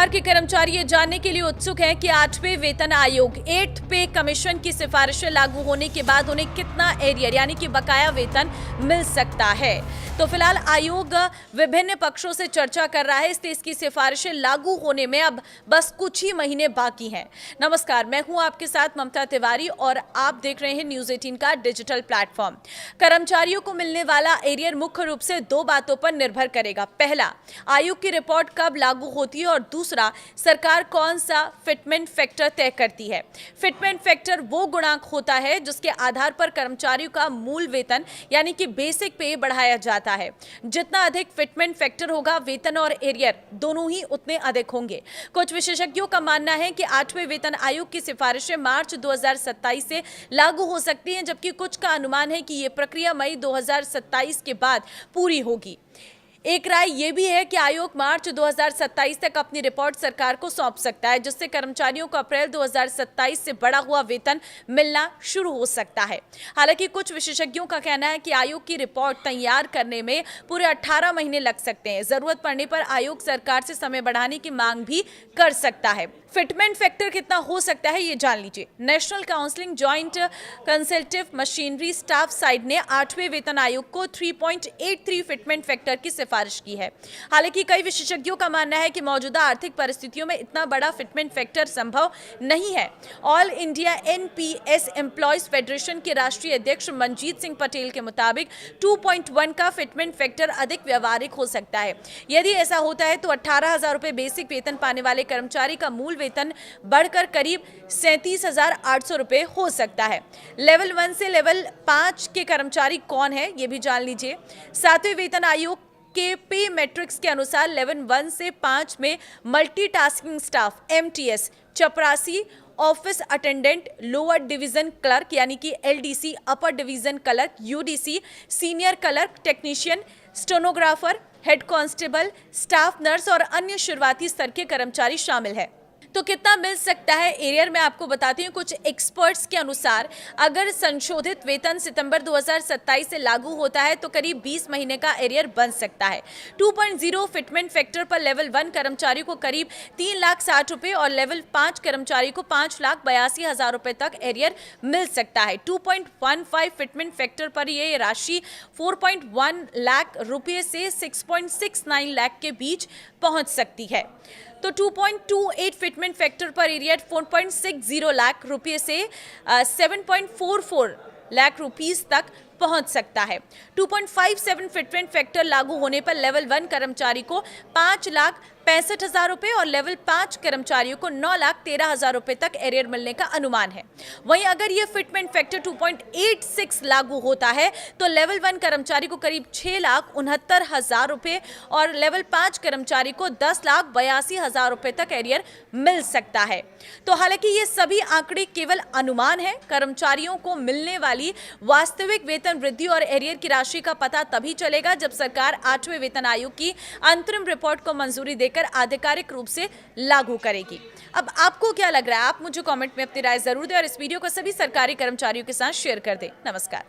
सरकार के कर्मचारी ये जानने के लिए उत्सुक हैं कि 8वें वेतन आयोग 8th पे कमीशन की सिफारिशें लागू होने के बाद उन्हें कितना एरियर यानी कि बकाया वेतन मिल सकता है। तो फिलहाल आयोग विभिन्न पक्षों से चर्चा कर रहा है, इसलिए इसकी सिफारिशें लागू होने में अब बस कुछ ही महीने बाकी हैं। नमस्कार, मैं हूं आपके साथ ममता तिवारी और आप देख रहे हैं न्यूज़ 18 का डिजिटल प्लेटफॉर्म। कर्मचारियों को मिलने वाला एरियर मुख्य रूप से दो बातों पर निर्भर करेगा। पहला, आयोग की रिपोर्ट कब लागू होती है और दूसरा, सरकार कौन सा फिटमेंट फैक्टर तय करती है। फिटमेंट फैक्टर वो गुणांक होता है जिसके आधार पर कर्मचारियों का मूल वेतन यानी कि बेसिक पे बढ़ाया जाता है। जितना अधिक फिटमेंट फैक्टर होगा, वेतन और एरियर दोनों ही उतने अधिक होंगे। कुछ विशेषज्ञों का मानना है कि 8वें वेतन आयोग की सिफारिशें मार्च 2027 से लागू हो सकती हैं, जबकि कुछ का अनुमान है कि यह प्रक्रिया मई 2027 के बाद पूरी होगी। एक राय यह भी है कि आयोग मार्च 2027 तक अपनी रिपोर्ट सरकार को सौंप सकता है, जिससे कर्मचारियों को अप्रैल 2027 से बढ़ा हुआ वेतन मिलना शुरू हो सकता है। हालांकि कुछ विशेषज्ञों का कहना है कि आयोग की रिपोर्ट तैयार करने में पूरे 18 महीने लग सकते हैं। जरूरत पड़ने पर आयोग सरकार से समय बढ़ाने की मांग भी कर सकता है। फिटमेंट फैक्टर कितना हो सकता है, ये जान लीजिए। National counselling joint consultative machinery staff side ने 8वें वेतन आयोग को 3.83 फिटमेंट फैक्टर की सिफारिश की है। हालांकि कई विशेषज्ञों का मानना है कि मौजूदा आर्थिक परिस्थितियों में इतना बड़ा फिटमेंट फैक्टर संभव नहीं है। All India NPS employees federation के राष्ट्रीय अध्यक्ष मनजीत सिंह पटेल के मुताबिक 2.1 का फिटमेंट फैक्टर अधिक व्यवहारिक हो सकता है। यदि ऐसा होता है तो 18,000 रुपए बेसिक वेतन पाने वाले कर्मचारी का मूल वेतन बढ़कर करीब 37,800 रुपए हो सकता है। लेवल 1 से लेवल 5 के कर्मचारी कौन है, ये भी जान लीजिए। 7वें वेतन आयोग के पे मैट्रिक्स के अनुसार लेवल 1 से 5 में मल्टीटास्किंग स्टाफ एमटीएस, चपरासी, office attendant, lower division clerk यानी कि LDC, upper division clerk UDC, senior clerk, technician, stenographer, head constable, staff nurse और अन्य शुरुआती स्तर के कर्मचारी शामिल है। तो कितना मिल सकता है एरियर में आपको बताती हूँ। कुछ एक्सपर्ट्स के अनुसार अगर संशोधित वेतन सितंबर 2027 से लागू होता है तो करीब 20 महीने का एरियर बन सकता है। 2.0 फिटमेंट फैक्टर पर लेवल 1 कर्मचारी को करीब 3,60,000 रुपए और लेवल 5 कर्मचारी को 5,82,000 रुपए तक एरियर मिल सकता है। 2.15 फिटमेंट फैक्टर पर यह राशि 4.1 लाख रुपए से 6.69 लाख के बीच पहुंच सकती है। तो 2.28 फिटमेंट फैक्टर पर एरियर 4.60 लाख रुपए से 7.44 लाख रुपीस तक पहुंच सकता है। 2.57 फिटमेंट फैक्टर लागू होने पर लेवल 1 कर्मचारी को 5,65,000 रुपए और लेवल 5 कर्मचारियों को 9,13,000 रुपए तक एरियर मिलने का अनुमान है। वहीं अगर यह फिटमेंट फैक्टर 2.86 लागू होता है तो लेवल 1 कर्मचारी को करीब 6,69,000 रुपए और लेवल 5 कर्मचारी को 10,82,000 रुपए तक एरियर मिल सकता है। तो हालांकि ये सभी आंकड़े केवल अनुमान है। कर्मचारियों को मिलने वाली वास्तविक वेतन वृद्धि और एरियर की राशि का पता तभी चलेगा जब सरकार 8वें वेतन आयोग की अंतरिम रिपोर्ट को मंजूरी देकर आधिकारिक रूप से लागू करेगी। अब आपको क्या लग रहा है, आप मुझे कमेंट में अपनी राय जरूर दें और इस वीडियो को सभी सरकारी कर्मचारियों के साथ शेयर कर दें। नमस्कार।